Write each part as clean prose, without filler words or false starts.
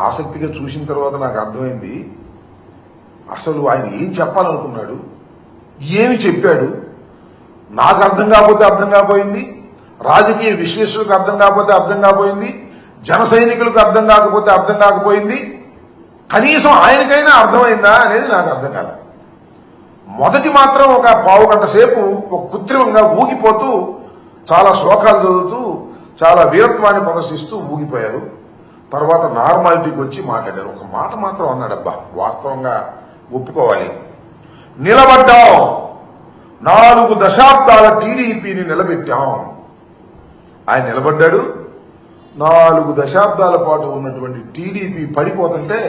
ఆసక్తిగా చూసిన తర్వాత నాకు అర్థమైంది అసలు ఆయన ఏం చెప్పాలనుకున్నాడు, ఏమి చెప్పాడు, నాకు అర్థం కాకపోతే అర్థం కాకపోయింది, రాజకీయ విశ్లేషకులకు అర్థం కాకపోతే అర్థం కాకపోయింది, జన సైనికులకు అర్థం కాకపోతే అర్థం కాకపోయింది, కనీసం ఆయనకైనా అర్థమైందా అనేది నాకు అర్థం కాదు. మొదటి మాత్రం ఒక పావు గంట సేపు ఒక కృత్రిమంగా ఊగిపోతూ చాలా శ్లోకాలు చదువుతూ చాలా వీరత్వాన్ని ప్రదర్శిస్తూ ఊగిపోయారు. తర్వాత నార్మాలిటీకి వచ్చి మాట్లాడారు. ఒక మాట మాత్రం అన్నాడబ్బా, వాస్తవంగా ఒప్పుకోవాలి. నిలబడ్డాం, 4 దశాబ్దాల టీడీపీని నిలబెట్టాం. ఆయన నిలబడ్డాడు. 4 దశాబ్దాల పాటు ఉన్నటువంటి టీడీపీ పడిపోతుంటే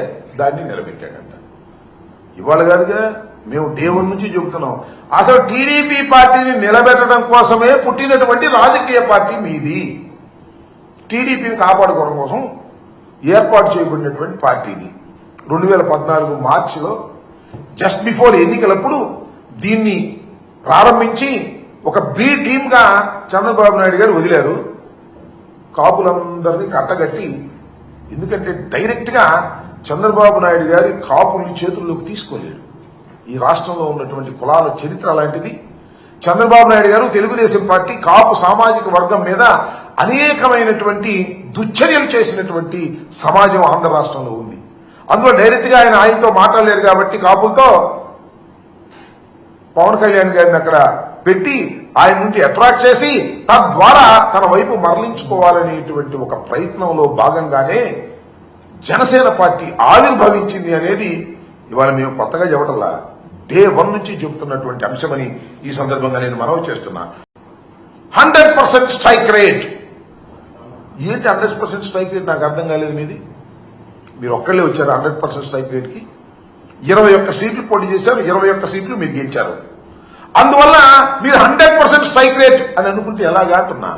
దాన్ని నిలబెట్టాడంట. ఇవాళ కాదుగా, మేము దేవుడి నుంచి చెబుతున్నాం. అసలు టీడీపీ పార్టీని నిలబెట్టడం కోసమే పుట్టినటువంటి రాజకీయ పార్టీ మీది. టీడీపీని కాపాడుకోవడం కోసం ఏర్పాటు చేయబడినటువంటి పార్టీది. 2014 మార్చిలో జస్ట్ బిఫోర్ ఎన్నికలప్పుడు దీన్ని ప్రారంభించి ఒక బి టీమ్ గా చంద్రబాబు నాయుడు గారు వదిలారు. కాపులందరినీ కట్టగట్టి, ఎందుకంటే డైరెక్ట్ గా చంద్రబాబు నాయుడు గారి కాపుల్ని చేతుల్లోకి తీసుకోలేడు. ఈ రాష్ట్రంలో ఉన్నటువంటి కులాల చరిత్ర అలాంటిది. చంద్రబాబు నాయుడు గారు తెలుగుదేశం పార్టీ కాపు సామాజిక వర్గం మీద అనేకమైనటువంటి దుశ్చర్యలు చేసినటువంటి సమాజం ఆంధ్ర రాష్ట్రంలో ఉంది. అందులో డైరెక్ట్ గా ఆయనతో మాట్లాడలేరు కాబట్టి కాపులతో పవన్ కళ్యాణ్ గారిని అక్కడ పెట్టి ఆయన నుండి అట్రాక్ట్ చేసి తద్వారా తన వైపు మరలించుకోవాలనేటువంటి ఒక ప్రయత్నంలో భాగంగానే జనసేన పార్టీ ఆవిర్భవించింది అనేది ఇవాళ మేము కొత్తగా చెప్పటంలా, డే 1 నుంచి చెబుతున్నటువంటి అంశమని ఈ సందర్భంగా నేను మనవి చేస్తున్నా. 100% స్ట్రైక్ రేట్. ఏంటి 100% స్ట్రైక్ రేట్? నాకు అర్థం కాలేదు. మీరు ఒక్కళ్ళే వచ్చారు 100% స్ట్రైక్ రేట్ కి. 21 సీట్లు పోటీ చేశారు, 21 సీట్లు మీరు గెలిచారు. అందువల్ల మీరు 100% స్ట్రైక్ రేట్ అని అనుకుంటే ఎలాగా అంటున్నా.